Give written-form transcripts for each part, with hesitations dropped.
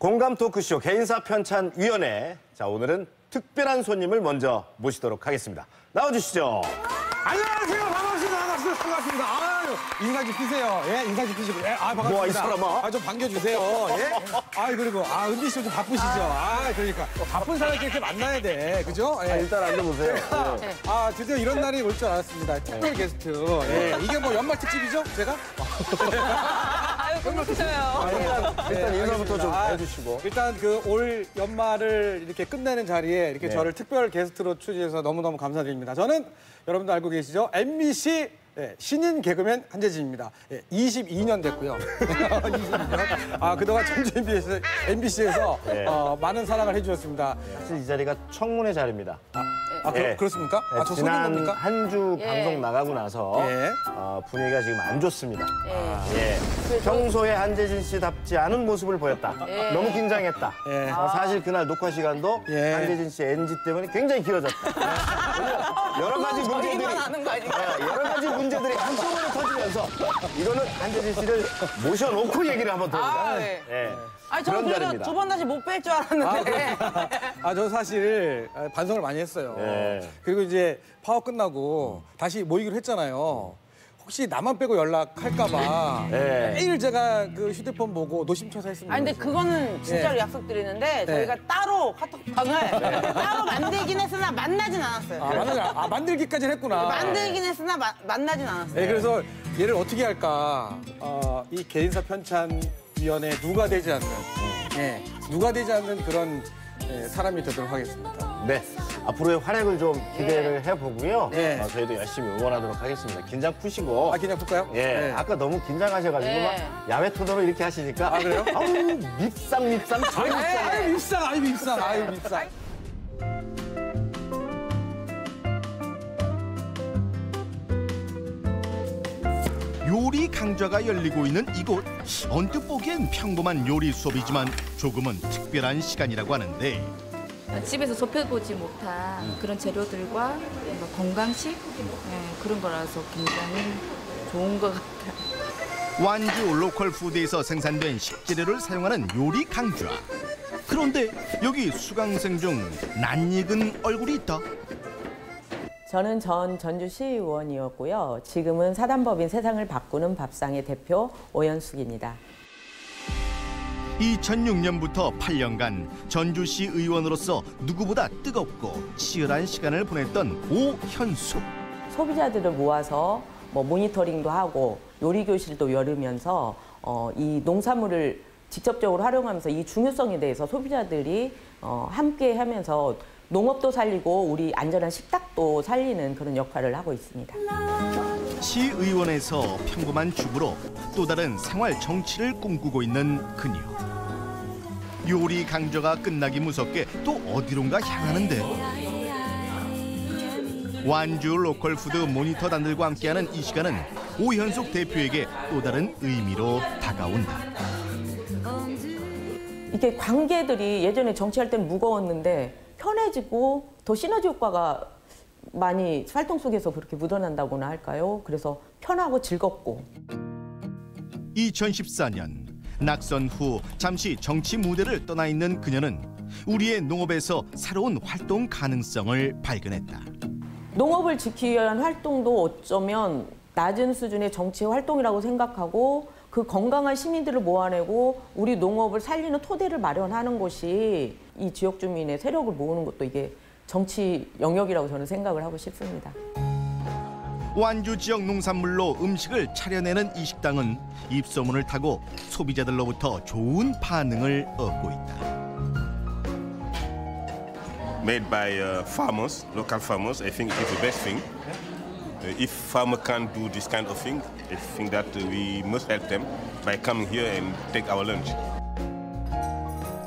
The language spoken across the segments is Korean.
공감 토크쇼 개인사 편찬위원회. 자, 오늘은 특별한 손님을 먼저 모시도록 하겠습니다. 나와주시죠. 안녕하세요. 반갑습니다. 아유, 인사 좀 피세요. 예, 인사 좀 피시고. 예, 반갑습니다. 뭐야, 이 사람아? 좀 반겨주세요. 예. 그리고, 은비 씨 좀 바쁘시죠? 그러니까. 바쁜 사람끼리 이렇게 만나야 돼. 그죠? 예. 일단 앉아보세요. 드디어 이런 날이 올 줄 알았습니다. 특별 게스트. 예. 이게 뭐 연말 특집이죠? 제가? 아유, 고맙으셔요. 일단 인사부터 좀 해주시고. 일단 올 연말을 이렇게 끝내는 자리에 이렇게 네. 저를 특별 게스트로 초대해서 너무너무 감사드립니다. 저는 여러분도 알고 계시죠? MBC 신인 개그맨 한재진입니다. 22년 됐고요. 22년. 그동안 전주 MBC에서 많은 사랑을 해주셨습니다. 사실 이 자리가 청문회 자리입니다. 그렇습니까? 저 속인 지난 겁니까? 한 주 방송 나가고 나서 분위기가 지금 안 좋습니다. 평소에 한재진 씨답지 않은 모습을 보였다. 너무 긴장했다. 사실 그날 녹화 시간도 한재진 씨 NG 때문에 굉장히 길어졌다. 여러 가지 문제들이 아는 거 아닌가요? 여러 가지 문제들이 한꺼번에 터지면서 이거는 한재진 씨를 모셔놓고 얘기를 한번 더 해보자. 저는 그래도 두 번 다시 못 뵐 줄 알았는데. 저 사실 반성을 많이 했어요. 그리고 이제 파워 끝나고 다시 모이기로 했잖아요. 혹시 나만 빼고 연락할까봐 매일 제가 휴대폰 보고 노심초사했습니다. 근데 그거는 진짜로 약속드리는데 저희가 따로 카톡방을 따로 만들긴 했으나 만나진 않았어요. 만들기까지는 했구나. 만들긴 했으나 만나진 않았어요. 그래서 얘를 어떻게 할까? 이 개인사 편찬위원회 누가 되지 않는 그런 사람이 되도록 하겠습니다. 네, 앞으로의 활약을 좀 기대를 해보고요. 저희도 열심히 응원하도록 하겠습니다. 긴장 푸시고. 긴장 풀까요? 아까 너무 긴장하셔가지고 막 야외 토너로 이렇게 하시니까. 그래요? 아우, 밉상. 밉상. 요리 강좌가 열리고 있는 이곳. 언뜻 보기엔 평범한 요리 수업이지만 조금은 특별한 시간이라고 하는데 집에서 접해보지 못한 그런 재료들과 뭔가 건강식 그런 거라서 굉장히 좋은 것 같아요. 완주 로컬 푸드에서 생산된 식재료를 사용하는 요리 강좌. 그런데 여기 수강생 중 낯익은 얼굴이 있다. 저는 전 전주시의원이었고요. 지금은 사단법인 세상을 바꾸는 밥상의 대표 오현숙입니다. 2006년부터 8년간 전주시 의원으로서 누구보다 뜨겁고 치열한 시간을 보냈던 오현숙. 소비자들을 모아서 모니터링도 하고 요리 교실도 열으면서 이 농산물을 직접적으로 활용하면서 이 중요성에 대해서 소비자들이 함께 하면서 농업도 살리고 우리 안전한 식탁도 살리는 그런 역할을 하고 있습니다. 시의원에서 평범한 주부로 또 다른 생활 정치를 꿈꾸고 있는 그녀. 요리 강좌가 끝나기 무섭게 또 어디론가 향하는데 완주 로컬 푸드 모니터단들과 함께하는 이 시간은 오현숙 대표에게 또 다른 의미로 다가온다. 이게 관계들이 예전에 정치할 때는 무거웠는데 편해지고 더 시너지 효과가 많이 활동 속에서 그렇게 묻어난다고나 할까요? 그래서 편하고 즐겁고. 2014년 낙선 후 잠시 정치 무대를 떠나 있는 그녀는 우리의 농업에서 새로운 활동 가능성을 발견했다. 농업을 지키기 위한 활동도 어쩌면 낮은 수준의 정치 활동이라고 생각하고 그 건강한 시민들을 모아내고 우리 농업을 살리는 토대를 마련하는 것이 이 지역 주민의 세력을 모으는 것도 이게 정치 영역이라고 저는 생각을 하고 싶습니다. 완주 지역 농산물로 음식을 차려내는 이 식당은 입소문을 타고 소비자들로부터 좋은 반응을 얻고 있다. Made by farmers, local farmers, I think it is the best thing. If farmer can't do this kind of thing, I think that we must help them by coming here and take our lunch.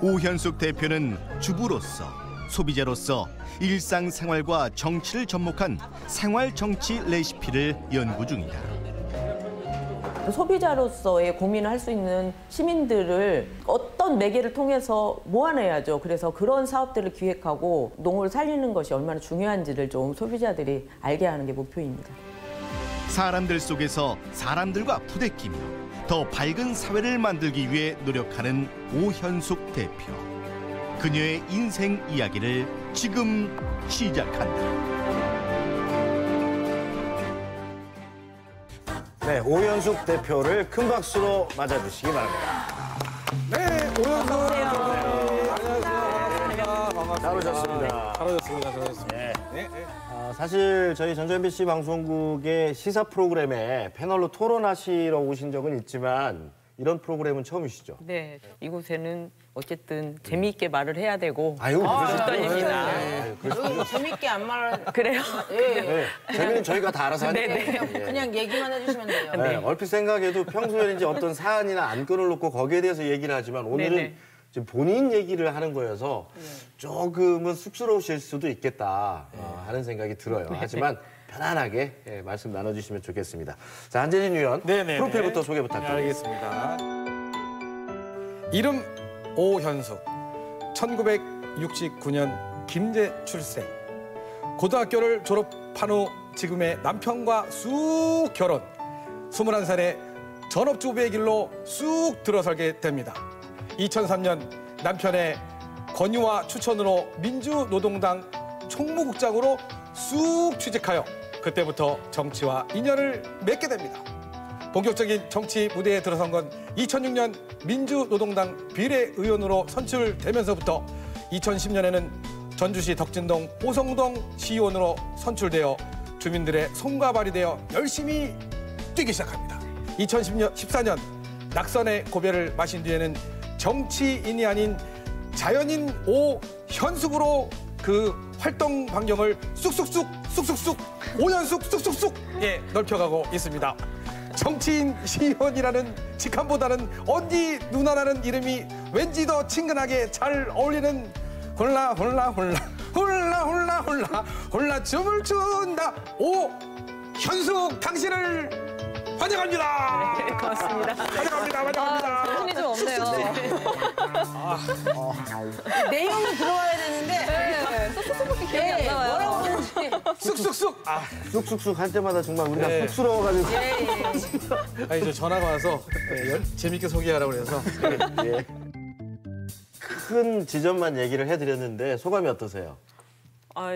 오현숙 대표는 주부로서, 소비자로서 일상생활과 정치를 접목한 생활정치 레시피를 연구 중이다. 소비자로서의 고민을 할 수 있는 시민들을 어떤 매개를 통해서 모아내야죠. 그래서 그런 사업들을 기획하고 농업을 살리는 것이 얼마나 중요한지를 좀 소비자들이 알게 하는 게 목표입니다. 사람들 속에서 사람들과 부대끼며 더 밝은 사회를 만들기 위해 노력하는 오현숙 대표. 그녀의 인생 이야기를 지금 시작한다. 네, 오현숙 대표를 큰 박수로 맞아주시기 바랍니다. 네, 오현숙 안녕하세요. 반갑습니다. 잘 오셨습니다. 잘 오셨습니다. 네. 사실 저희 전주MBC 방송국의 시사 프로그램에 패널로 토론하시러 오신 적은 있지만 이런 프로그램은 처음이시죠? 네, 이곳에는 어쨌든 재미있게 말을 해야 되고 아유, 떨립니다. 여기 재밌게 안 말. 그래요? 예. 재미는 저희가 다 알아서 하니까. 그냥 얘기만 해주시면 돼요. 네, 얼핏 생각해도 평소에는 이제 어떤 사안이나 안건을 놓고 거기에 대해서 얘기를 하지만 오늘은 네네. 지금 본인 얘기를 하는 거여서 조금은 쑥스러우실 수도 있겠다 하는 생각이 들어요. 하지만 편안하게 말씀 나눠주시면 좋겠습니다. 자, 한재진 위원, 프로필부터 소개 부탁드립니다. 알겠습니다. 이름 오현숙, 1969년 김제 출생. 고등학교를 졸업한 후 지금의 남편과 쑥 결혼. 21살에 전업주부의 길로 쑥 들어서게 됩니다. 2003년 남편의 권유와 추천으로 민주노동당 총무국장으로 쑥 취직하여 그때부터 정치와 인연을 맺게 됩니다. 본격적인 정치 무대에 들어선 건 2006년 민주노동당 비례의원으로 선출되면서부터 2010년에는 전주시 덕진동 호성동 시의원으로 선출되어 주민들의 손과 발이 되어 열심히 뛰기 시작합니다. 2014년 낙선의 고배를 마신 뒤에는 정치인이 아닌 자연인 오현숙으로 그 활동 반경을 쑥쑥쑥 오현숙 쑥쑥쑥 넓혀가고 있습니다. 정치인 시의원이라는 직함보다는 언니 누나라는 이름이 왠지 더 친근하게 잘 어울리는 홀라 춤을 춘다 오현숙 당신을 환영합니다. 네, 고맙습니다. 환영합니다. 손이 좀 없네요. 내용이 들어와야 되는데. 쏙쏙쏙밖에 기억이 안 나와요. 뭐라고 하는지. 쑥쑥쑥. 쑥쑥쑥 할 때마다 정말 우리가 쑥스러워가지고. 아니 저 전화가 와서 재밌게 소개하라고 그래서 예. 큰 지점만 얘기를 해드렸는데 소감이 어떠세요?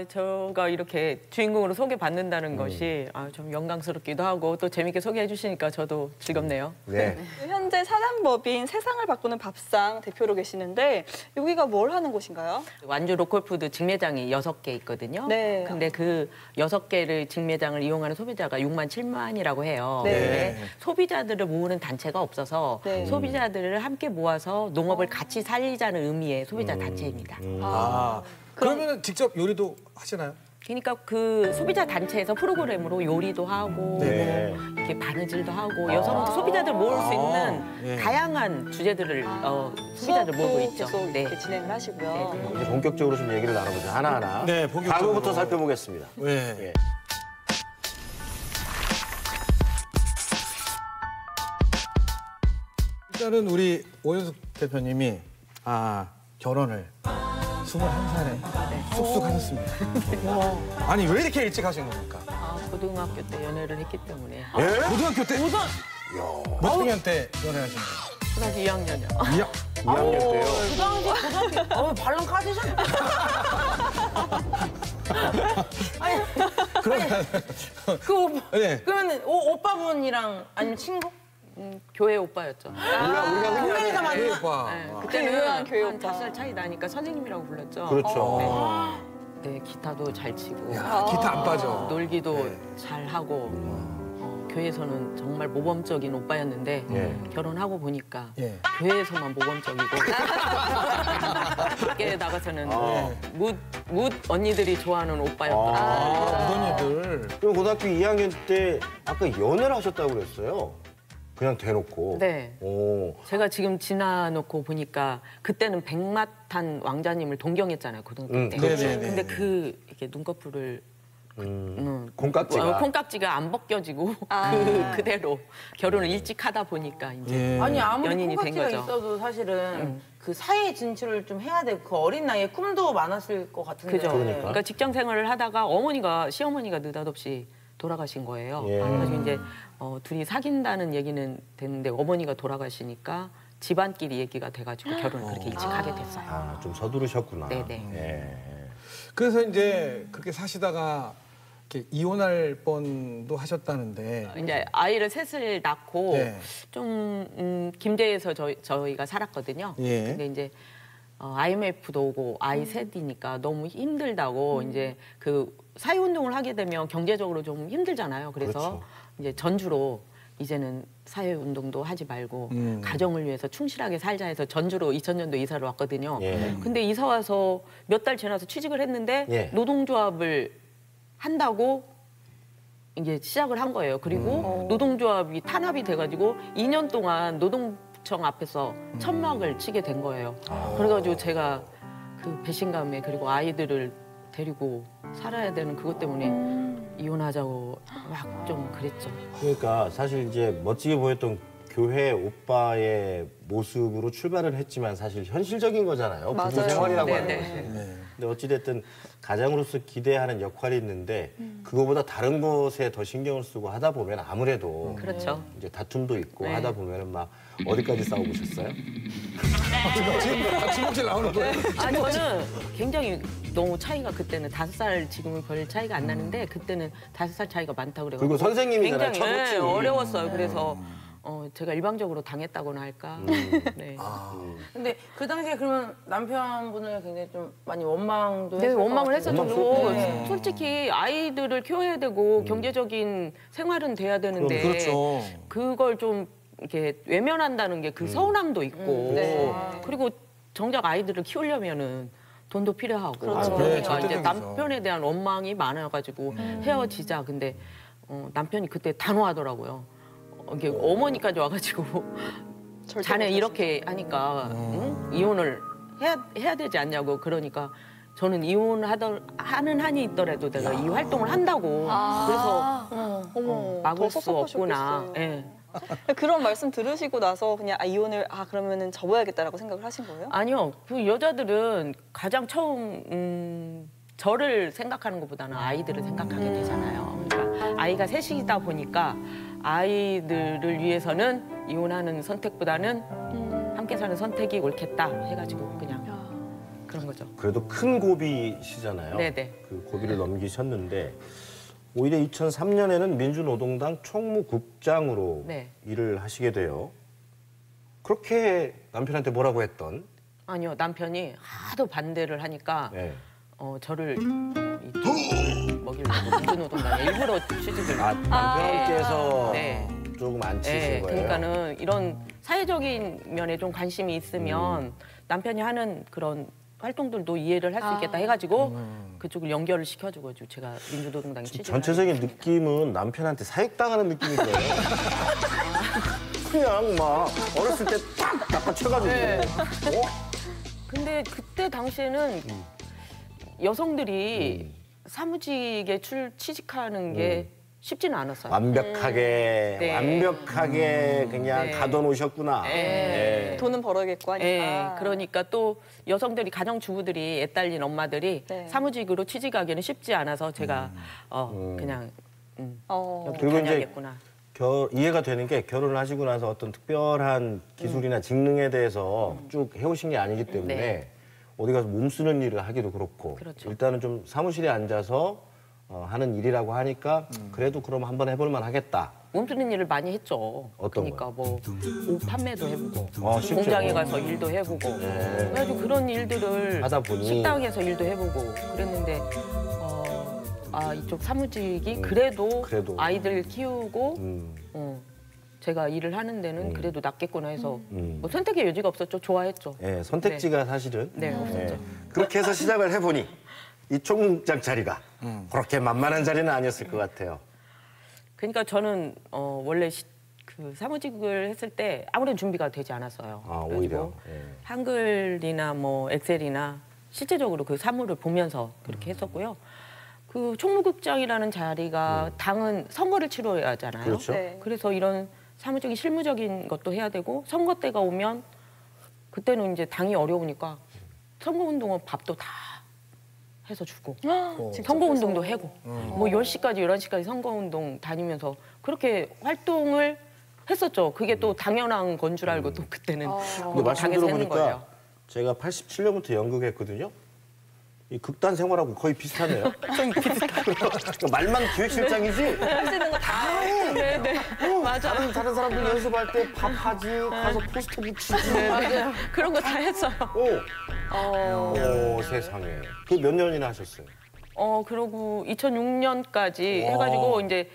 제가 이렇게 주인공으로 소개받는다는 것이 좀 영광스럽기도 하고 또 재밌게 소개해 주시니까 저도 즐겁네요. 네. 현재 사단법인 세상을 바꾸는 밥상 대표로 계시는데 여기가 뭘 하는 곳인가요? 완주 로컬푸드 직매장이 6개 있거든요. 네. 근데 그 6개를 직매장을 이용하는 소비자가 6만 7만이라고 해요. 네. 근데 소비자들을 모으는 단체가 없어서 네. 소비자들을 함께 모아서 농업을 같이 살리자는 의미의 소비자 단체입니다. 그러면 직접 요리도 하시나요? 그러니까 그 소비자 단체에서 프로그램으로 요리도 하고 네. 뭐 이렇게 바느질도 하고 여성 소비자들 모을 수 있는 다양한 주제들을 소비자들 모으고 있죠. 계속 네. 이렇게 진행을 하시고요. 이제 본격적으로 좀 얘기를 나눠보자. 하나하나. 네, 본격적으로. 광고부터 살펴보겠습니다. 네. 예. 일단은 우리 오현숙 대표님이 결혼을 21살에 쑥쑥 하셨습니다. 아니 왜 이렇게 일찍 하신 겁니까? 고등학교 때 연애를 했기 때문에 고등학교 때? 몇 학년 때 연애하신 거예요? 초등학교 2학년이요. 2학년 때요. 고등학교. 발랑 까지죠? 그러면 오빠분이랑 아니면 친구? 교회 오빠였죠. 교회에서 만나. 오빠. 그때는 유명한 교회 한 오빠. 5살 차이 나니까 선생님이라고 불렀죠. 그렇죠. 네, 기타도 잘 치고 기타 안 빠져. 놀기도 잘 하고 교회에서는 정말 모범적인 오빠였는데 결혼하고 보니까 교회에서만 모범적이고 밖에 나가서는 묻 언니들이 좋아하는 오빠였더라고요. 언니들. 그럼 고등학교 2학년 때 아까 연애를 하셨다고 그랬어요. 그냥 대놓고. 네. 오. 제가 지금 지나놓고 보니까 그때는 백마탄 왕자님을 동경했잖아요, 고등학교 때. 네네네. 근데 이렇게 눈꺼풀을 콩깍지가 안 벗겨지고 그대로 결혼을 일찍 하다 보니까 이제 아니 아무리 연인이 된 콩깍지가 거죠. 있어도 사실은 그 사회 진출을 좀 해야 돼. 그 어린 나이에 꿈도 많았을 것 같은데. 그죠. 그러니까 직장 생활을 하다가 시어머니가 느닷없이 돌아가신 거예요. 예. 그래서 이제 둘이 사귄다는 얘기는 됐는데 어머니가 돌아가시니까 집안끼리 얘기가 돼가지고 결혼을 그렇게 일찍 하게 됐어요. 아, 좀 서두르셨구나. 네네. 예. 그래서 이제 그렇게 사시다가 이렇게 이혼할 뻔도 하셨다는데. 이제 아이를 셋을 낳고 네. 좀 김제에서 저희가 살았거든요. 예. 근데 이제 IMF도 오고 아이 셋이니까 너무 힘들다고 이제 그 사회운동을 하게 되면 경제적으로 좀 힘들잖아요. 그래서 그렇죠. 이제 전주로 이제는 사회운동도 하지 말고 가정을 위해서 충실하게 살자 해서 전주로 2000년도 이사를 왔거든요. 예. 근데 이사 와서 몇 달 지나서 취직을 했는데 예. 노동조합을 한다고 이제 시작을 한 거예요. 그리고 노동조합이 탄압이 돼가지고 2년 동안 노동청 앞에서 천막을 치게 된 거예요. 그래가지고 제가 그 배신감에 그리고 아이들을 데리고 살아야 되는 그것 때문에 이혼하자고 막 좀 그랬죠. 그러니까 사실 이제 멋지게 보였던 교회 오빠의 모습으로 출발을 했지만 사실 현실적인 거잖아요. 부부 맞아요. 생활이라고 하는 네네. 것이. 근데 어찌됐든 가장으로서 기대하는 역할이 있는데 그거보다 다른 것에 더 신경을 쓰고 하다 보면 아무래도 그렇죠. 이제 다툼도 있고 네. 하다 보면은 막 어디까지 싸워보셨어요? 지금 나오는 거예요? 아 저는 굉장히 너무 차이가 그때는 5살 지금은 별 차이가 안 나는데 그때는 5살 차이가 많다고 그래가지고 그리고 선생님이잖아요, 굉장히 첫 호칭이. 어려웠어요. 그래서 제가 일방적으로 당했다고나 할까. 네. 근데 그 당시에 그러면 남편분을 굉장히 좀 많이 원망도 네, 했을 것 원망을 같은데. 했었죠. 그리고 솔직히 아이들을 키워야 되고 경제적인 생활은 돼야 되는데 그렇죠. 그걸 좀 이렇게 외면한다는 게 그 서운함도 있고 네. 그리고 정작 아이들을 키우려면은 돈도 필요하고 그렇죠. 네, 그러니까 절대적이죠. 이제 남편에 대한 원망이 많아가지고 헤어지자. 근데 남편이 그때 단호하더라고요. 이게 어머니까지 와가지고 절대 자네 못하시죠. 이렇게 하니까 응? 이혼을 해야 되지 않냐고. 그러니까 저는 하는 한이 있더라도 내가 이 활동을 한다고. 그래서 어머, 막을 더 수 없구나. 섭섭하셨겠어요. 예. 그런 말씀 들으시고 나서 그냥 이혼을 그러면은 접어야겠다라고 생각을 하신 거예요? 아니요. 그 여자들은 가장 처음 저를 생각하는 것보다는 아이들을 생각하게 되잖아요. 그러니까 아이가 셋이다 보니까 아이들을 위해서는 이혼하는 선택보다는 함께 사는 선택이 옳겠다 해가지고 그냥 그런 거죠. 그래도 큰 고비시잖아요. 네네. 그 고비를 넘기셨는데 오히려 2003년에는 민주노동당 총무국장으로 네. 일을 하시게 돼요. 그렇게 남편한테 뭐라고 했던? 아니요. 남편이 하도 반대를 하니까 네. 저를 이쪽을 먹이려고 민주노동당에 일부러 취직을 남편께서 네. 조금 안 치신 네, 거예요. 그러니까는 이런 사회적인 면에 좀 관심이 있으면 남편이 하는 그런 활동들도 이해를 할 수 있겠다 해가지고 그쪽을 연결을 시켜주고 제가 민주노동당에 취직을 전체적인 하게 됐습니다. 느낌은 남편한테 사육당하는 느낌이 들어요. 그냥 막 어렸을 때 딱 낚아쳐가지고. 네. 근데 그때 당시에는 여성들이 사무직에 취직하는 게 쉽지는 않았어요. 완벽하게 네. 완벽하게 그냥 네. 가둬놓으셨구나. 네. 돈은 벌어야겠고 하니까. 네, 그러니까 또 여성들이 가정주부들이 애딸린 엄마들이 네. 사무직으로 취직하기는 쉽지 않아서 제가 그냥 여기 그리고 이제 다녀야겠구나. 이해가 되는 게 결혼을 하시고 나서 어떤 특별한 기술이나 직능에 대해서 쭉 해오신 게 아니기 때문에 네. 어디 가서 몸 쓰는 일을 하기도 그렇고 그렇죠. 일단은 좀 사무실에 앉아서 하는 일이라고 하니까 그래도 그럼 한번 해볼만 하겠다. 몸쓰는 일을 많이 했죠. 어떤 그러니까 뭐 옷 판매도 해보고 실제로? 공장에 가서 일도 해보고 그래가지고 그런 일들을 하다 보니 식당에서 일도 해보고 그랬는데 이쪽 사무직이 그래도 아이들 키우고 제가 일을 하는 데는 그래도 낫겠구나 해서 뭐 선택의 여지가 없었죠. 좋아했죠. 네, 선택지가 사실은 네, 없었죠. 그렇게 해서 시작을 해보니 이 총무국장 자리가 그렇게 만만한 자리는 아니었을 것 같아요. 그러니까 저는 원래 그 사무직을 했을 때 아무런 준비가 되지 않았어요. 오히려 한글이나 뭐 엑셀이나 실제적으로 그 사무를 보면서 그렇게 했었고요. 그 총무국장이라는 자리가 당은 선거를 치러야 하잖아요. 그렇죠. 네. 그래서 이런 사무적인 실무적인 것도 해야 되고 선거 때가 오면 그때는 이제 당이 어려우니까 선거운동은 밥도 다 해서 주고 선거운동도 하고 뭐 10시까지 11시까지 선거운동 다니면서 그렇게 활동을 했었죠. 그게 또 당연한 건 줄 알고 또 그때는 근데 말씀 당에서 하는 들어보니까 거예요. 제가 87년부터 연극했거든요. 이 극단 생활하고 거의 비슷하네요. 좀 비슷하고 말만 기획실장이지. 할 수 있는 거 다 해. 네네 맞아. 다른 사람들 연습할 때 밥하지, 가서 포스터 붙이지. 맞아요. 그런 거 다 했어요. 오, 세상에. 그 몇 년이나 하셨어요? 그러고 2006년까지 해가지고 이제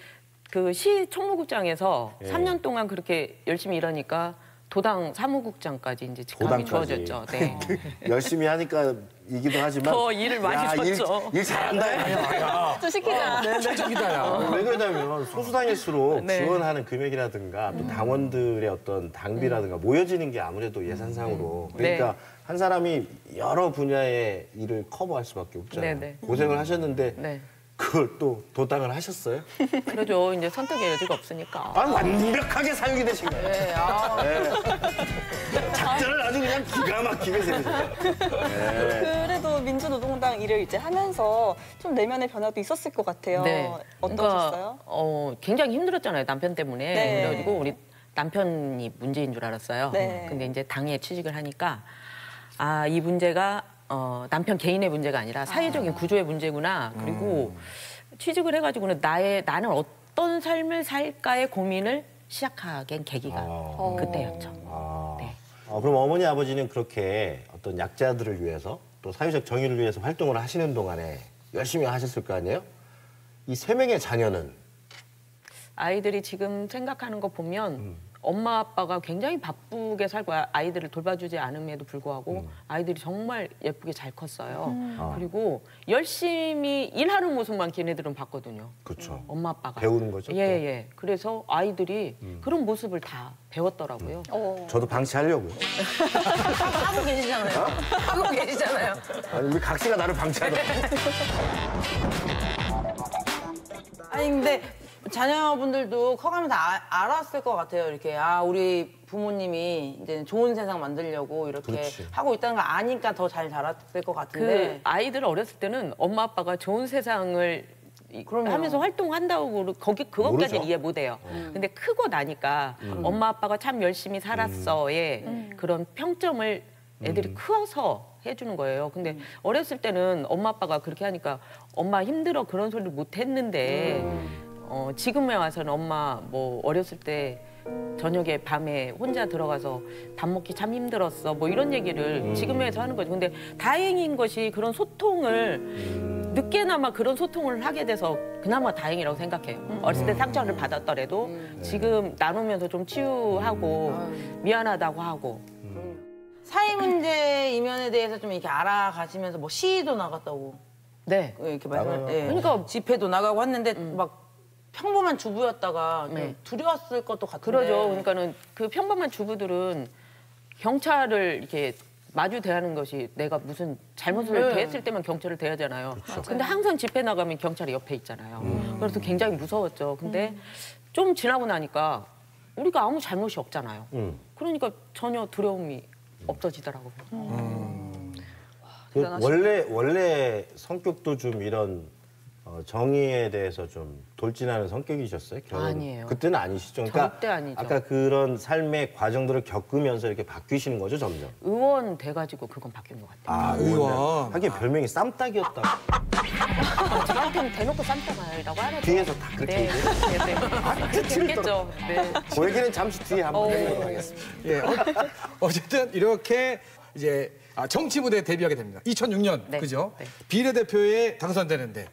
그 시 총무국장에서 3년 동안 그렇게 열심히 일하니까 도당 사무국장까지 이제 직함이 도당까지. 주어졌죠. 네. 열심히 하니까 이기도 하지만 더 일을 많이 줬죠. 일 잘한다. 야. 좀 시키자. 최적이다, 야. 왜 그러냐면 소수당일수록 네. 지원하는 금액이라든가 또 당원들의 어떤 당비라든가 모여지는 게 아무래도 예산상으로 그러니까 한 사람이 여러 분야의 일을 커버할 수밖에 없잖아요. 네, 네. 고생을 하셨는데 네. 그걸 또 도당을 하셨어요? 그러죠. 이제 선택의 여지가 없으니까. 완벽하게 사용이 되신 거예요. 네. 작전을 아주 그냥 기가 막히게 세우셨어요. 그래도 민주노동당 일을 이제 하면서 좀 내면의 변화도 있었을 것 같아요. 네. 어떠셨어요? 그러니까, 굉장히 힘들었잖아요. 남편 때문에. 네. 그래가지고 우리 남편이 문제인 줄 알았어요. 네. 근데 이제 당에 취직을 하니까 이 문제가 남편 개인의 문제가 아니라 사회적인 구조의 문제구나. 그리고 취직을 해가지고는 나는 어떤 삶을 살까의 고민을 시작하게 한 계기가 그때였죠. 네. 그럼 어머니 아버지는 그렇게 어떤 약자들을 위해서 또 사회적 정의를 위해서 활동을 하시는 동안에 열심히 하셨을 거 아니에요? 이 3명의 자녀는? 아이들이 지금 생각하는 거 보면 엄마 아빠가 굉장히 바쁘게 살고 아이들을 돌봐주지 않음에도 불구하고 아이들이 정말 예쁘게 잘 컸어요. 그리고 열심히 일하는 모습만 걔네들은 봤거든요. 그렇죠. 엄마 아빠가. 배우는 거죠? 예. 그래서 아이들이 그런 모습을 다 배웠더라고요. 저도 방치하려고요. 하고 계시잖아요. 하고 계시잖아요. 아니, 우리 각 씨가 나를 방치하더라고요. 아니 근데 자녀분들도 커가면서 알았을 것 같아요. 이렇게 우리 부모님이 이제 좋은 세상 만들려고 이렇게 그렇지. 하고 있다는 걸 아니까 더 잘 자랐을 것 같은데. 그 아이들 어렸을 때는 엄마 아빠가 좋은 세상을 하면서 활동한다고 그것까지 모르죠. 이해 못해요. 근데 크고 나니까 엄마 아빠가 참 열심히 살았어의 그런 평점을 애들이 커서 해주는 거예요. 근데 어렸을 때는 엄마 아빠가 그렇게 하니까 엄마 힘들어 그런 소리를 못 했는데 지금에 와서는 엄마 뭐 어렸을 때 저녁에 밤에 혼자 들어가서 밥 먹기 참 힘들었어 뭐 이런 얘기를 지금에서 하는 거죠. 근데 다행인 것이 그런 소통을 늦게나마 그런 소통을 하게 돼서 그나마 다행이라고 생각해요. 어렸을 때 상처를 받았더라도 지금 나누면서 좀 치유하고 미안하다고 하고. 사회 문제 이면에 대해서 좀 이렇게 알아가시면서 뭐 시위도 나갔다고. 네. 이렇게 말씀을. 예. 그러니까 집회도 나가고 했는데 막 평범한 주부였다가 좀 두려웠을 것도 같은데. 그러죠. 그러니까는 그 평범한 주부들은 경찰을 이렇게 마주 대하는 것이 내가 무슨 잘못을 대했을 때만 경찰을 대하잖아요. 근데 항상 집회 나가면 경찰이 옆에 있잖아요. 그래서 굉장히 무서웠죠. 근데 좀 지나고 나니까 우리가 아무 잘못이 없잖아요. 그러니까 전혀 두려움이 없어지더라고요. 원래 성격도 좀 이런 정의에 대해서 좀 돌진하는 성격이셨어요? 아니에요. 그때는 아니시죠? 그러니까 절대 아니죠. 아까 그런 삶의 과정들을 겪으면서 이렇게 바뀌시는 거죠, 점점? 의원 돼가지고 그건 바뀐 것 같아요. 의원. 하긴 별명이 쌈딱이었다. 저한테는 대놓고 쌈딱이라고 하죠. 뒤에서 다 그렇게 네, 얘기해요. 네, 네. 그렇게 했겠죠. 네. 그 얘기는 잠시 뒤에 한번 해보도록 하겠습니다. 예, 어쨌든 이렇게 이제 정치 무대에 데뷔하게 됩니다. 2006년, 네. 그죠? 네. 비례대표에 당선되는데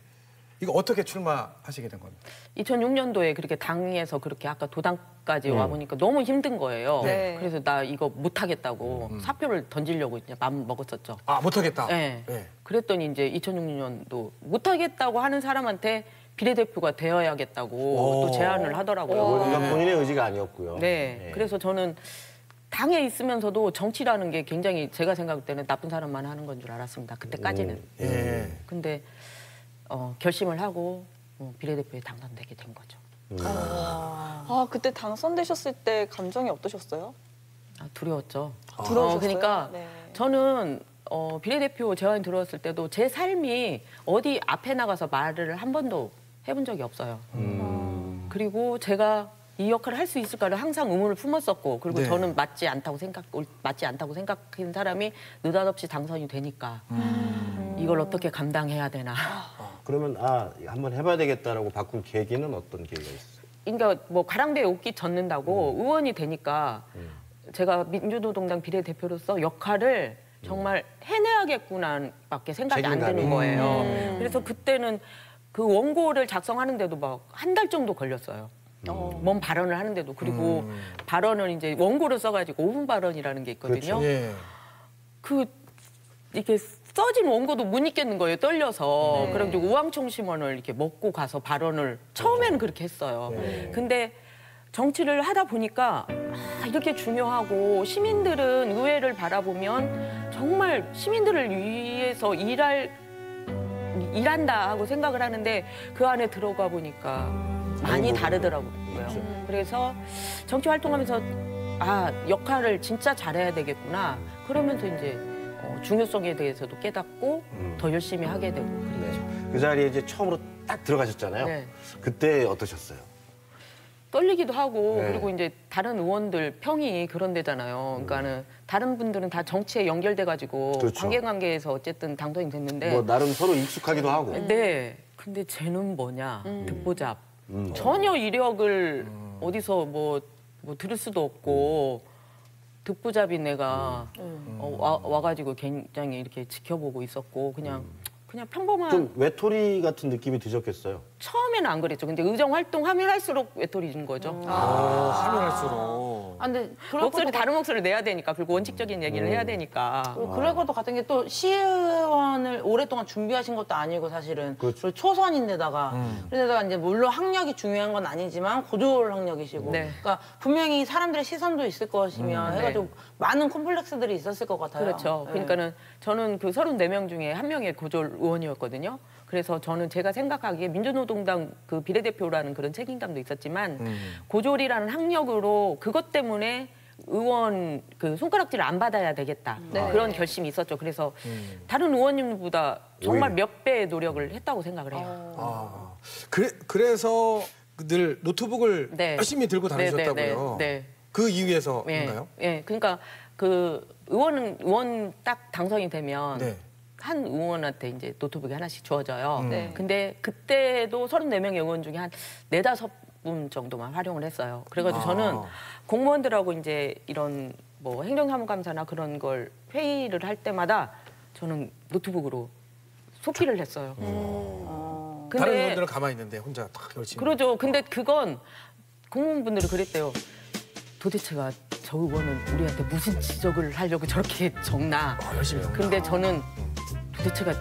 이거 어떻게 출마하시게 된 겁니까? 2006년도에 그렇게 당에서 그렇게 아까 도당까지 와보니까 너무 힘든 거예요. 네. 그래서 나 이거 못하겠다고 사표를 던지려고 이제 마음 먹었었죠. 못하겠다. 네. 예. 그랬더니 이제 2006년도 못하겠다고 하는 사람한테 비례대표가 되어야겠다고 또 제안을 하더라고요. 그러니까 본인의 의지가 아니었고요. 네. 그래서 저는 당에 있으면서도 정치라는 게 굉장히 제가 생각할 때는 나쁜 사람만 하는 건 줄 알았습니다. 그때까지는. 예. 근데 결심을 하고 비례대표에 당선되게 된 거죠. 그때 당선되셨을 때 감정이 어떠셨어요? 두려웠죠. 두려우셨어요? 그러니까 네. 저는 비례대표 제안이 들어왔을 때도 제 삶이 어디 앞에 나가서 말을 한 번도 해본 적이 없어요. 그리고 제가 이 역할을 할 수 있을까를 항상 의문을 품었었고, 그리고 네. 저는 맞지 않다고 생각한 사람이 느닷없이 당선이 되니까 이걸 어떻게 감당해야 되나. 그러면 한번 해봐야 되겠다라고 바꾼 계기는 어떤 계기가 있어요? 그러니까 뭐 가랑비에 옷깃 젖는다고 의원이 되니까 제가 민주노동당 비례대표로서 역할을 정말 해내야겠구나밖에 생각이 안 드는 거예요. 그래서 그때는 그 원고를 작성하는데도 막 한 달 정도 걸렸어요. 뭔 발언을 하는데도. 그리고 발언을 이제 원고를 써가지고 5분 발언이라는 게 있거든요. 그렇죠. 예. 이렇게 써진 원고도 못 읽겠는 거예요, 떨려서. 그래가지고 우황청심원을 이렇게 먹고 가서 발언을 처음에는 그렇게 했어요. 근데 정치를 하다 보니까 이렇게 중요하고 시민들은 의회를 바라보면 정말 시민들을 위해서 일한다 하고 생각을 하는데 그 안에 들어가 보니까 많이 다르더라고요. 그래서 정치 활동하면서 역할을 진짜 잘해야 되겠구나. 그러면서 이제 중요성에 대해서도 깨닫고 더 열심히 하게 되고 그랬죠. 그 자리에 이제 처음으로 딱 들어가셨잖아요. 네. 그때 어떠셨어요? 떨리기도 하고 네. 그리고 이제 다른 의원들 평이 그런 데잖아요. 그러니까는 다른 분들은 다 정치에 연결돼 가지고 그렇죠. 관계에서 어쨌든 당선이 됐는데 뭐 나름 서로 익숙하기도 하고. 네. 근데 쟤는 뭐냐? 듣보잡. 전혀 이력을 어디서 뭐 들을 수도 없고 듣보잡인 내가 와가지고 굉장히 이렇게 지켜보고 있었고 그냥 평범한. 좀 외톨이 같은 느낌이 드셨겠어요? 처음에는 안 그랬죠. 근데 의정 활동하면 할수록 외톨이인 거죠. 하면 할수록. 근데 다른 목소리를 내야 되니까, 그리고 원칙적인 얘기를 해야 되니까. 그럴 것도 같은 게 또 시의원을 오랫동안 준비하신 것도 아니고 사실은 그리고 초선인데다가 그래서 이제 물론 학력이 중요한 건 아니지만 고졸 학력이시고 네. 그러니까 분명히 사람들의 시선도 있을 것이며 해가지고 많은 콤플렉스들이 있었을 것 같아요. 그렇죠. 네. 그러니까는 저는 그 34명 중에 한 명의 고졸 의원이었거든요. 그래서 저는 제가 생각하기에 민주노동당 그 비례대표라는 그런 책임감도 있었지만 고졸이라는 학력으로 그것 때문에 의원 그 손가락질을 안 받아야 되겠다. 그런 결심이 있었죠. 그래서 다른 의원님보다 정말 몇 배의 노력을 했다고 생각을 해요. 그래서 늘 노트북을 네. 열심히 들고 다니셨다고요. 네. 그 이유에서인가요? 예. 그러니까 그 의원 딱 당선이 되면 네. 한 의원한테 이제 노트북이 하나씩 주어져요. 네. 근데 그때도 34명의 의원 중에 한 4-5분 정도만 활용을 했어요. 그래가지고 저는 공무원들하고 이제 이런 뭐 행정사무감사나 그런 걸 회의를 할 때마다 저는 노트북으로 속기를 했어요. 다른 의원들은 가만히 있는데 혼자 딱 열심히. 그러죠. 근데 그건 공무원분들이 그랬대요. 도대체가 저 의원은 우리한테 무슨 지적을 하려고 저렇게 적나. 열심히 적나. 근데 저는 도대체가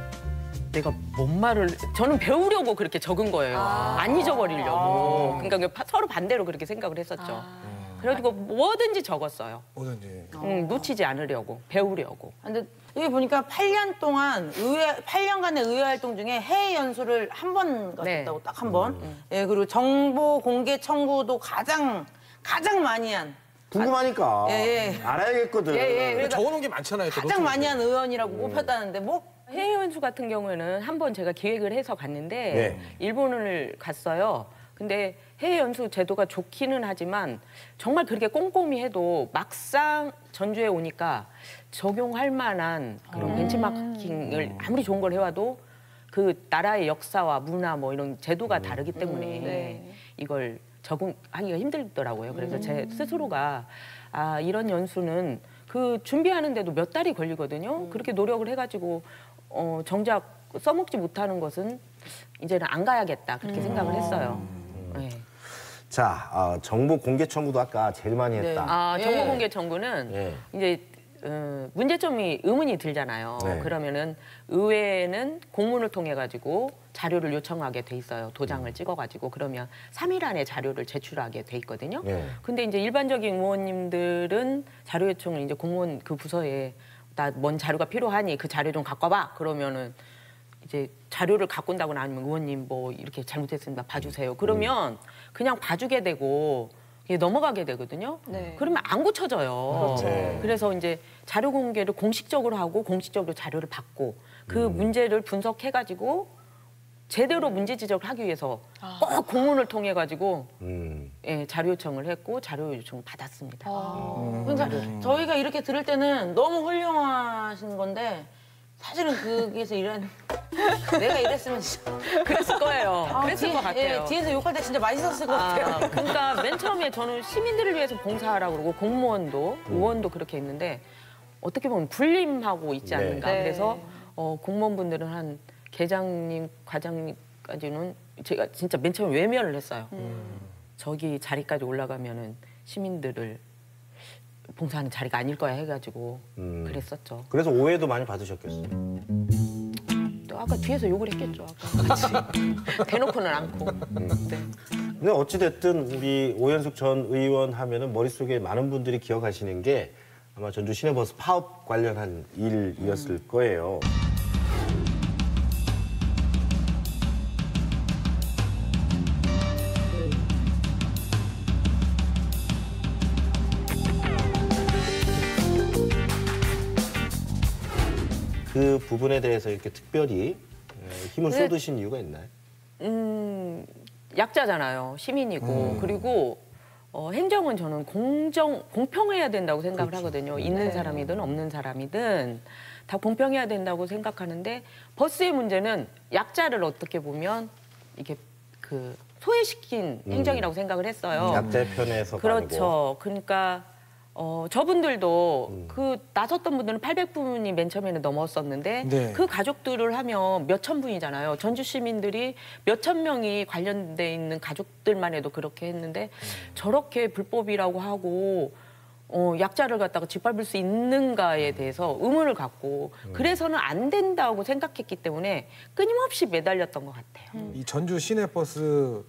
내가 뭔 말을 저는 배우려고 그렇게 적은 거예요. 안 잊어버리려고. 그러니까 서로 반대로 그렇게 생각을 했었죠. 그래가지고 뭐든지 적었어요. 뭐든지. 놓치지 않으려고, 배우려고. 근데 여기 보니까 8년 동안 8년간의 의회 활동 중에 해외 연수를 한 번 갔었다고 네. 딱 한 번. 예, 그리고 정보 공개 청구도 가장 많이 한. 궁금하니까 예. 알아야겠거든. 예. 그래서 적어놓은 게 많잖아요. 또 가장 노트북에. 많이 한 의원이라고 꼽혔다는데 뭐 해외 연수 같은 경우에는 한 번 제가 기획을 해서 갔는데 일본을 갔어요. 근데 해외 연수 제도가 좋기는 하지만 정말 그렇게 꼼꼼히 해도 막상 전주에 오니까 적용할 만한 그런 벤치마킹을 아무리 좋은 걸 해와도 그 나라의 역사와 문화 뭐 이런 제도가 다르기 때문에 이걸 적응하기가 힘들더라고요. 그래서 제 스스로가 이런 연수는 그 준비하는데도 몇 달이 걸리거든요. 그렇게 노력을 해가지고 정작 써먹지 못하는 것은 이제는 안 가야겠다 그렇게 생각을 했어요. 네. 자, 정보 공개 청구도 아까 제일 많이 했다. 정보 공개 청구는 이제 문제점이 의문이 들잖아요. 네. 그러면은 의회는 공문을 통해 가지고 자료를 요청하게 돼 있어요. 도장을 찍어가지고 그러면 3일 안에 자료를 제출하게 돼 있거든요. 근데 이제 일반적인 의원님들은 자료 요청을 이제 공무원 그 부서에 나 뭔 자료가 필요하니 그 자료 좀 갖고 와봐. 그러면은 이제 자료를 갖고 온다거나 아니면 의원님 뭐 이렇게 잘못했습니다. 봐주세요. 그러면 그냥 봐주게 되고 이게 넘어가게 되거든요. 네. 그러면 안 고쳐져요. 그렇죠. 그래서 이제 자료 공개를 공식적으로 하고 공식적으로 자료를 받고 그 문제를 분석해가지고 제대로 문제 지적을 하기 위해서 꼭 공문을 통해 가지고 예, 자료 요청을 했고 자료 요청을 받았습니다. 그러니까 저희가 이렇게 들을 때는 너무 훌륭하신 건데 사실은 거기에서 일하는 내가 이랬으면 진짜 그랬을 거예요. 그랬을 것 같아요. 예, 뒤에서 욕할 때 진짜 맛있었을 것 같아요. 그러니까 맨 처음에 저는 시민들을 위해서 봉사하라고 그러고 공무원도 의원도 그렇게 했는데 어떻게 보면 군림하고 있지 않는가. 네. 그래서 공무원분들은 한 계장님, 과장님까지는 제가 진짜 맨 처음에 외면을 했어요. 저기 자리까지 올라가면은 시민들을 봉사하는 자리가 아닐 거야 해가지고 그랬었죠. 그래서 오해도 많이 받으셨겠어요. 또 아까 뒤에서 욕을 했겠죠. 아까 같이 대놓고는 않고. 네. 근데 어찌됐든 우리 오현숙 전 의원 하면은 머릿속에 많은 분들이 기억하시는 게 아마 전주 시내버스 파업 관련한 일이었을 거예요. 그 부분에 대해서 이렇게 특별히 힘을 쏟으신 이유가 있나요? 약자잖아요. 시민이고. 그리고 행정은 저는 공평해야 된다고 생각을 하거든요. 있는 사람이든 없는 사람이든 다 공평해야 된다고 생각하는데 버스의 문제는 약자를 어떻게 보면 이게 그 소외시킨 행정이라고 생각을 했어요. 약자의 편에서 그렇죠. 그러니까 저분들도 그 나섰던 분들은 800분이 맨 처음에는 넘었었는데 네. 그 가족들을 하면 몇천 분이잖아요. 전주 시민들이 몇천 명이 관련돼 있는 가족들만 해도 그렇게 했는데 저렇게 불법이라고 하고 약자를 갖다가 짓밟을 수 있는가에 대해서 의문을 갖고 그래서는 안 된다고 생각했기 때문에 끊임없이 매달렸던 것 같아요. 이 전주 시내버스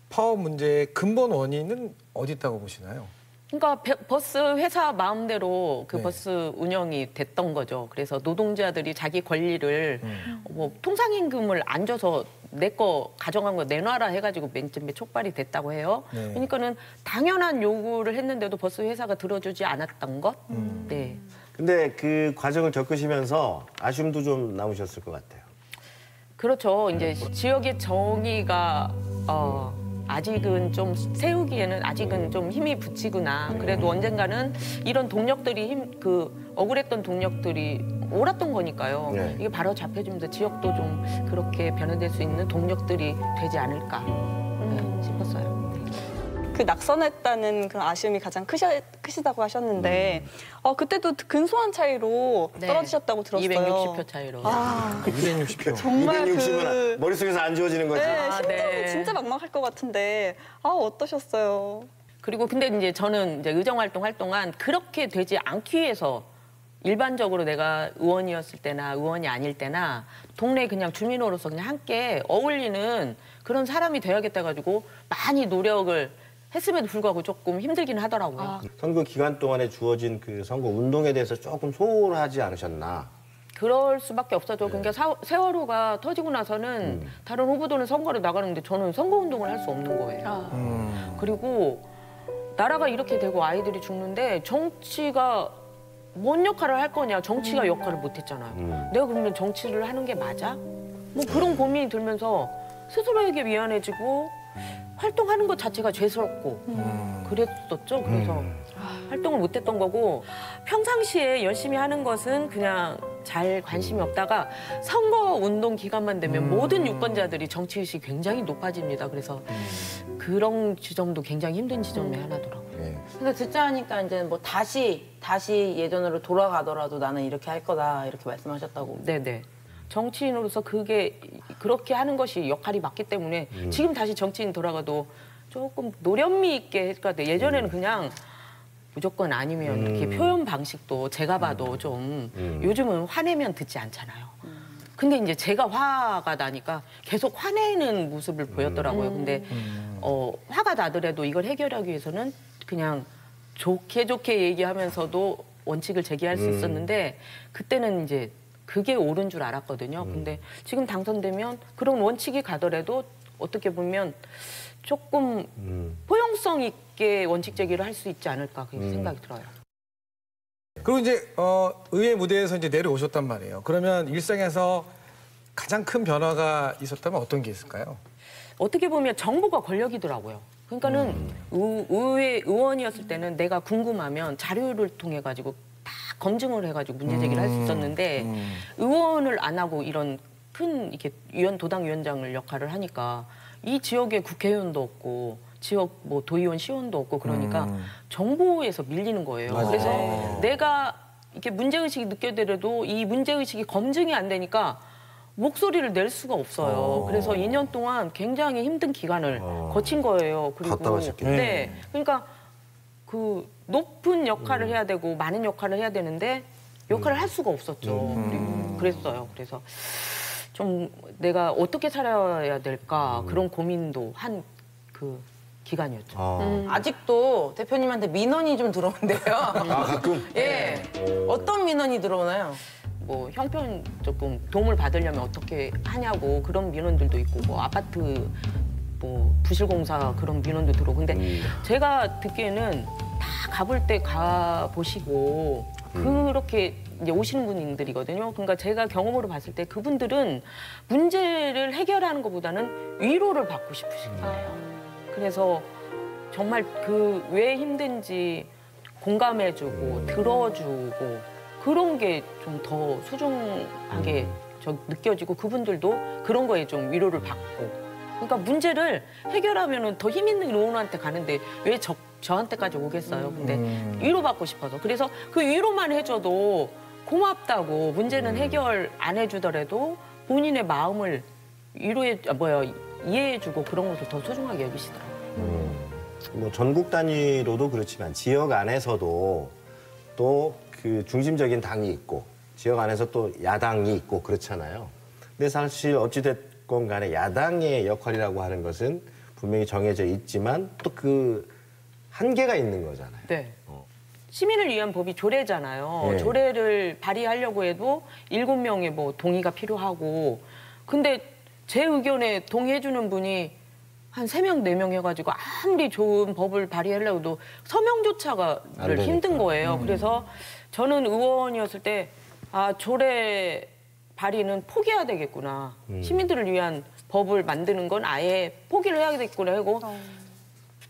파업 문제의 근본 원인은 어디 있다고 보시나요? 그러니까 버스 회사 마음대로 그 네. 버스 운영이 됐던 거죠. 그래서 노동자들이 자기 권리를 뭐 통상임금을 안 줘서 내 거 가져간 거 내놔라 해가지고 맨 처음에 촉발이 됐다고 해요. 네. 그러니까는 당연한 요구를 했는데도 버스 회사가 들어주지 않았던 것. 네. 근데 그 과정을 겪으시면서 아쉬움도 좀 남으셨을 것 같아요. 그렇죠. 이제 지역의 정의가 아직은 좀 세우기에는 아직은 좀 힘이 붙이구나. 그래도 언젠가는 이런 동력들이 억울했던 동력들이 옳았던 거니까요. 네. 이게 바로 잡혀주면서 지역도 좀 그렇게 변화될 수 있는 동력들이 되지 않을까 싶었어요. 그 낙선했다는 그런 아쉬움이 가장 크시다고 하셨는데 그때도 근소한 차이로 네. 떨어지셨다고 들었어요. 260표 차이로. 260표. 정말 260은 머릿속에서 안 지워지는 거지. 네, 심정이 네. 진짜 막막할 것 같은데 어떠셨어요? 그리고 근데 이제 저는 이제 의정 활동한 그렇게 되지 않기 위해서 일반적으로 내가 의원이었을 때나 의원이 아닐 때나 동네 그냥 주민으로서 그냥 함께 어울리는 그런 사람이 돼야겠다 가지고 많이 노력을 했음에도 불구하고 조금 힘들긴 하더라고요. 선거 기간 동안에 주어진 그 선거 운동에 대해서 조금 소홀하지 않으셨나? 그럴 수밖에 없었죠. 그러니까 세월호가 터지고 나서는 다른 후보들은 선거를 나가는데 저는 선거운동을 할 수 없는 거예요. 그리고 나라가 이렇게 되고 아이들이 죽는데 정치가 뭔 역할을 할 거냐. 정치가 역할을 못 했잖아요. 내가 그러면 정치를 하는 게 맞아? 뭐 그런 고민이 들면서 스스로에게 미안해지고 활동하는 것 자체가 죄스럽고 그랬었죠. 그래서 활동을 못했던 거고 평상시에 열심히 하는 것은 그냥 잘 관심이 없다가 선거운동 기간만 되면 모든 유권자들이 정치의식이 굉장히 높아집니다. 그래서 그런 지점도 굉장히 힘든 지점이 하나더라고요. 근데 듣자 하니까 이제 뭐 다시 예전으로 돌아가더라도 나는 이렇게 할 거다 이렇게 말씀하셨다고. 네네. 정치인으로서 그렇게 하는 것이 역할이 맞기 때문에 지금 다시 정치인 돌아가도 조금 노련미 있게 했을 것 같아요. 예전에는 그냥 무조건 아니면 이렇게 표현 방식도 제가 봐도 좀 요즘은 화내면 듣지 않잖아요. 근데 이제 제가 화가 나니까 계속 화내는 모습을 보였더라고요. 근데 화가 나더라도 이걸 해결하기 위해서는 그냥 좋게 얘기하면서도 원칙을 제기할 수 있었는데 그때는 이제 그게 옳은 줄 알았거든요. 근데 지금 당선되면 그런 원칙이 가더라도 어떻게 보면 조금 포용성 있게 원칙 제기를 할 수 있지 않을까 그런 생각이 들어요. 그리고 이제 의회 무대에서 이제 내려오셨단 말이에요. 그러면 일상에서 가장 큰 변화가 있었다면 어떤 게 있을까요? 어떻게 보면 정보가 권력이더라고요. 그러니까는 의회 의원이었을 때는 내가 궁금하면 자료를 통해 가지고 다 검증을 해가지고 문제 제기를 할 수 있었는데 의원을 안 하고 이런 큰 이렇게 도당위원장을 역할을 하니까 이 지역에 국회의원도 없고 지역 뭐 도의원, 시의원도 없고 그러니까 정보에서 밀리는 거예요. 맞아요. 그래서 내가 이렇게 문제의식이 느껴지더라도 이 문제의식이 검증이 안 되니까 목소리를 낼 수가 없어요. 그래서 2년 동안 굉장히 힘든 기간을 거친 거예요. 그리고 답답하셨겠네. 네, 그러니까 그 높은 역할을 해야 되고 많은 역할을 해야 되는데 역할을 할 수가 없었죠. 그랬어요. 그래서 좀 내가 어떻게 살아야 될까 그런 고민도 한 그 기간이었죠. 아직도 대표님한테 민원이 좀 들어오는데요. 아, 가끔? 예. 어떤 민원이 들어오나요? 뭐 형편 조금 도움을 받으려면 어떻게 하냐고 그런 민원들도 있고 뭐 아파트 뭐 부실공사 그런 민원도 들어오고 근데 제가 듣기에는 다 가볼 때 가보시고 그렇게 이제 오시는 분들이거든요. 그러니까 제가 경험으로 봤을 때 그분들은 문제를 해결하는 것보다는 위로를 받고 싶으신 거예요. 그래서 정말 그 왜 힘든지 공감해주고 들어주고 그런 게 좀 더 소중하게 느껴지고 그분들도 그런 거에 좀 위로를 받고 그러니까 문제를 해결하면은 더 힘 있는 의원한테 가는데 왜 저한테까지 오겠어요? 근데 위로받고 싶어서 그래서 그 위로만 해줘도 고맙다고 문제는 해결 안 해주더라도 본인의 마음을 이해해주고 그런 것을 더 소중하게 여기시더라고요. 뭐 전국 단위로도 그렇지만 지역 안에서도 또 그 중심적인 당이 있고 지역 안에서 또 야당이 있고 그렇잖아요. 근데 사실 어찌됐건 간에 야당의 역할이라고 하는 것은 분명히 정해져 있지만 또 그 한계가 있는 거잖아요. 네. 시민을 위한 법이 조례잖아요. 네. 조례를 발의하려고 해도 7명의 뭐 동의가 필요하고 근데 제 의견에 동의해주는 분이 한 3명, 4명 해가지고 아무리 좋은 법을 발의하려고 해도 서명조차가 힘든 거예요. 그래서 저는 의원이었을 때 아, 조례 발의는 포기해야 되겠구나. 시민들을 위한 법을 만드는 건 아예 포기를 해야 되겠구나 하고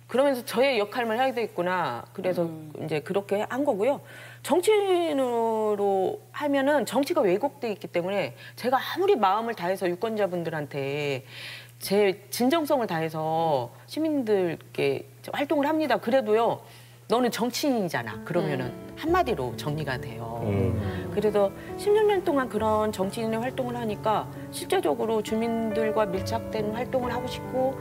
그러면서 저의 역할만 해야 되겠구나. 그래서 이제 그렇게 한 거고요. 정치인으로 하면은 정치가 왜곡돼 있기 때문에 제가 아무리 마음을 다해서 유권자분들한테 제 진정성을 다해서 시민들께 활동을 합니다. 그래도요, 너는 정치인이잖아. 그러면은 한마디로 정리가 돼요. 그래서 16년 동안 그런 정치인의 활동을 하니까 실제적으로 주민들과 밀착된 활동을 하고 싶고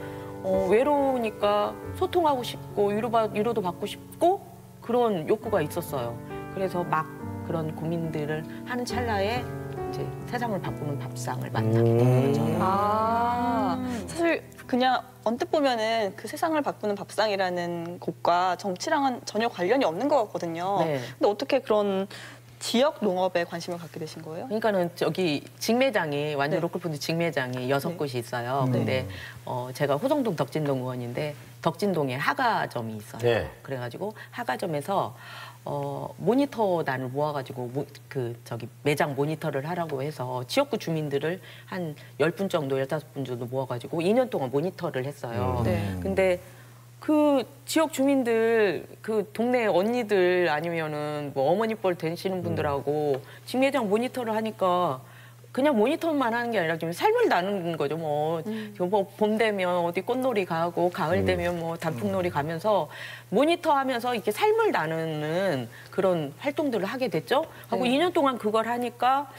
외로우니까 소통하고 싶고 위로도 받고 싶고 그런 욕구가 있었어요. 그래서 막 그런 고민들을 하는 찰나에 이제 세상을 바꾸는 밥상을 만나게 된 거죠. 사실 그냥 언뜻 보면은 그 세상을 바꾸는 밥상이라는 곡과 정치랑은 전혀 관련이 없는 것 같거든요. 네. 근데 어떻게 그런 지역 농업에 관심을 갖게 되신 거예요? 그러니까는 저기 직매장이 완전 네. 로컬푸드 직매장이 6곳이 있어요. 네. 근데 제가 호정동 덕진동 의원인데 덕진동에 하가점이 있어요. 네. 그래가지고 하가점에서 모니터단을 모아가지고 매장 모니터를 하라고 해서 지역구 주민들을 한 10분 정도, 15분 정도 모아가지고 2년 동안 모니터를 했어요. 네. 근데 그 지역 주민들, 그 동네 언니들 아니면은 뭐 어머니 뻘 되시는 분들하고 직매장 모니터를 하니까 그냥 모니터만 하는 게 아니라 좀 삶을 나누는 거죠. 뭐 봄 되면 어디 꽃놀이 가고 가을 되면 뭐 단풍놀이 가면서 모니터 하면서 이렇게 삶을 나누는 그런 활동들을 하게 됐죠. 하고 2년 동안 그걸 하니까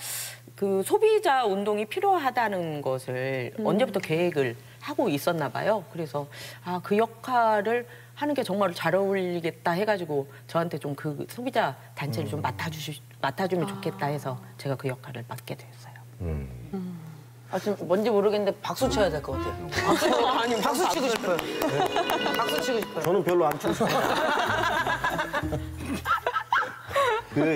그 소비자 운동이 필요하다는 것을 언제부터 계획을 하고 있었나 봐요. 그래서 아, 그 역할을 하는 게 정말 잘 어울리겠다 해가지고 저한테 좀 그 소비자 단체를 좀 맡아주면 좋겠다 해서 제가 그 역할을 맡게 됐어요. 아, 지금 뭔지 모르겠는데 박수 쳐야 될 것 같아요. 아니, 박수 치고 싶어요. 박수 치고 싶어요. 저는 별로 안 치고 싶어요.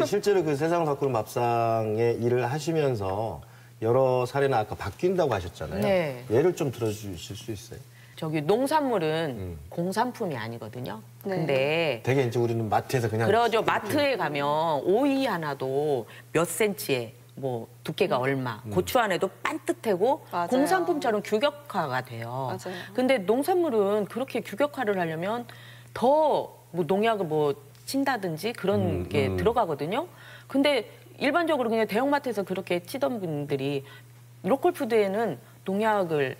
실제로 그 세상 바꾸는 밥상의 일을 하시면서 여러 사례나 아까 바뀐다고 하셨잖아요. 네. 예를 좀 들어주실 수 있어요? 저기 농산물은 공산품이 아니거든요. 네. 근데 되게 이제 우리는 마트에서 그냥 그러죠. 마트에 가면 오이 하나도 몇 센치에 뭐 두께가 얼마, 고추 안에도 반듯하고 맞아요. 공산품처럼 규격화가 돼요. 맞아요. 근데 농산물은 그렇게 규격화를 하려면 더 뭐 농약을 뭐 친다든지 그런 게 들어가거든요. 근데 일반적으로 그냥 대형마트에서 그렇게 치던 분들이 로컬푸드에는 농약을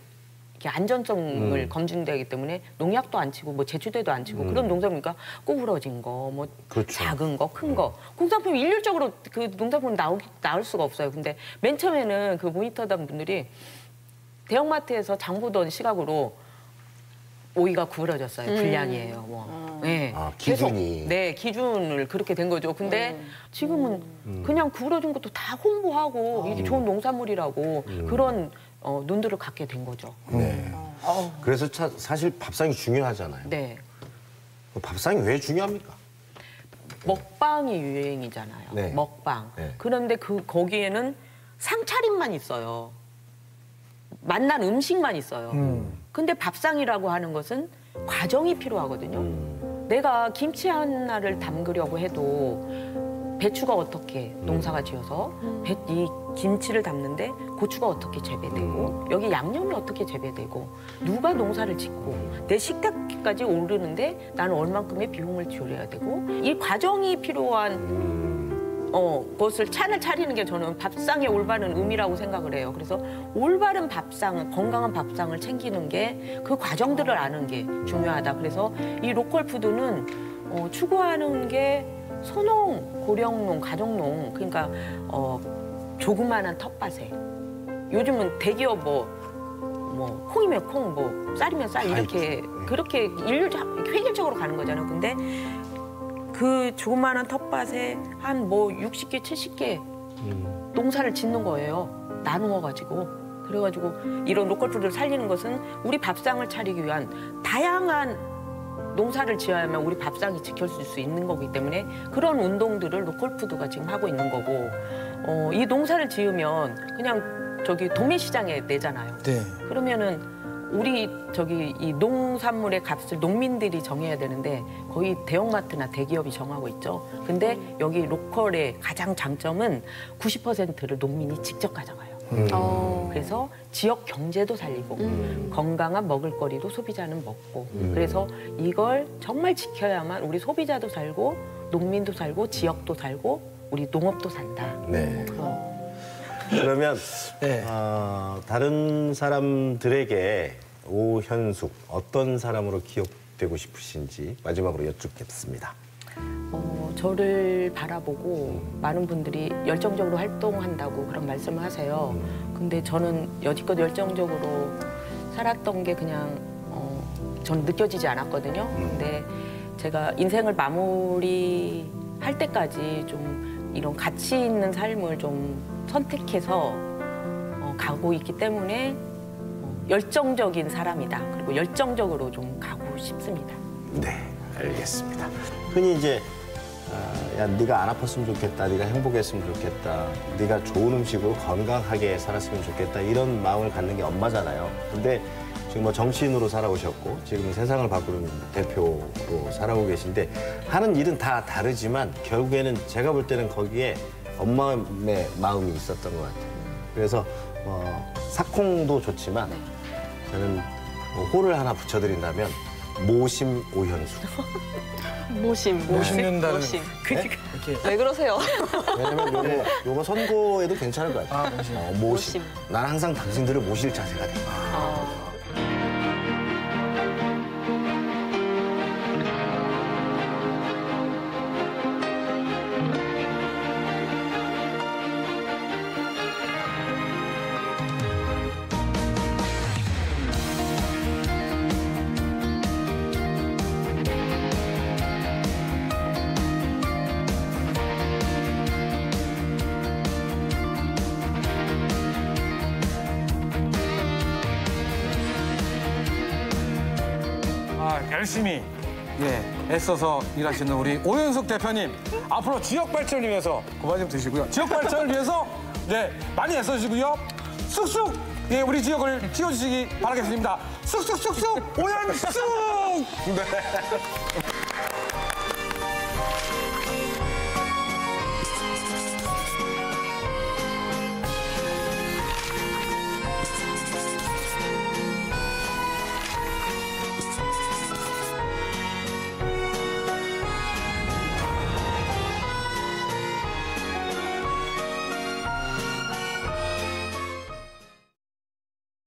이렇게 안전성을 검증되기 때문에 농약도 안 치고 뭐 제초제도 안 치고 그런 농산물이니까 구부러진 거, 뭐 그렇죠. 작은 거, 큰 거. 공산품이 일률적으로 그 농산품은 나올 수가 없어요. 근데 맨 처음에는 그 모니터던 분들이 대형마트에서 장 보던 시각으로 오이가 구부러졌어요. 불량이에요. 뭐. 네. 아, 기준이. 계속, 네, 기준을 그렇게 된 거죠. 근데 지금은 그냥 구부러진 것도 다 홍보하고 이게 좋은 농산물이라고 그런 눈들을 갖게 된 거죠. 네. 그래서 사실 밥상이 중요하잖아요. 네. 밥상이 왜 중요합니까? 먹방이 유행이잖아요. 네. 먹방. 네. 그런데 거기에는 상차림만 있어요. 맛난 음식만 있어요. 근데 밥상이라고 하는 것은 과정이 필요하거든요. 내가 김치 하나를 담그려고 해도 배추가 어떻게 농사가 지어서 이 김치를 담는데 고추가 어떻게 재배되고 여기 양념이 어떻게 재배되고 누가 농사를 짓고 내 식탁까지 오르는데 나는 얼만큼의 비용을 지불해야 되고 이 과정이 필요한 것을 찬을 차리는 게 저는 밥상의 올바른 의미라고 생각을 해요. 그래서 올바른 밥상, 건강한 밥상을 챙기는 게 그 과정들을 아는 게 중요하다. 그래서 이 로컬 푸드는 추구하는 게 소농, 고령농, 가정농, 그러니까 조그마한 텃밭에 요즘은 대기업 뭐 콩이면 콩, 뭐 쌀이면 쌀 이렇게 그렇게 획일적으로 가는 거잖아요. 근데 그 조그마한 텃밭에 한 뭐 60개, 70개 농사를 짓는 거예요. 나누어 가지고. 그래가지고 이런 로컬푸드를 살리는 것은 우리 밥상을 차리기 위한 다양한 농사를 지어야만 우리 밥상이 지켜질 수 있는 거기 때문에 그런 운동들을 로컬푸드가 지금 하고 있는 거고 이 농사를 지으면 그냥 저기 도매시장에 내잖아요. 네. 그러면은 우리 저기 이 농산물의 값을 농민들이 정해야 되는데 거의 대형마트나 대기업이 정하고 있죠. 근데 여기 로컬의 가장 장점은 90%를 농민이 직접 가져가요. 그래서 지역 경제도 살리고 건강한 먹을거리도 소비자는 먹고 그래서 이걸 정말 지켜야만 우리 소비자도 살고 농민도 살고 지역도 살고 우리 농업도 산다. 네. 그러면 네. 다른 사람들에게 오현숙 어떤 사람으로 기억되고 싶으신지 마지막으로 여쭙겠습니다. 저를 바라보고 많은 분들이 열정적으로 활동한다고 그런 말씀을 하세요. 근데 저는 여지껏 열정적으로 살았던 게 그냥 저는 느껴지지 않았거든요. 근데 제가 인생을 마무리할 때까지 좀 이런 가치 있는 삶을 좀 선택해서 가고 있기 때문에 열정적인 사람이다. 그리고 열정적으로 좀 가고 싶습니다. 네, 알겠습니다. 흔히 이제 야, 네가 안 아팠으면 좋겠다, 네가 행복했으면 좋겠다, 네가 좋은 음식으로 건강하게 살았으면 좋겠다 이런 마음을 갖는 게 엄마잖아요. 근데 지금 뭐 정치인으로 살아오셨고 지금은 세상을 바꾸는 대표로 살아오고 계신데 하는 일은 다 다르지만 결국에는 제가 볼 때는 거기에 엄마의 마음이 있었던 것 같아요. 그래서 사콩도 좋지만 저는 호를 하나 붙여드린다면 모심 오현숙. 모심는다는. 모심. 네? 이렇게. 왜 그러세요? 왜냐면 요거 선거에도 괜찮을 것 같아요. 모심. 모심. 난 항상 당신들을 모실 자세가 돼. 열심히 애써서 일하시는 우리 오현숙 대표님 앞으로 지역 발전을 위해서 그만 좀 드시고요. 지역 발전을 위해서 많이 애써주시고요. 쑥쑥 예, 우리 지역을 지어주시기 바라겠습니다. 쑥쑥쑥쑥 오연쑥! 네.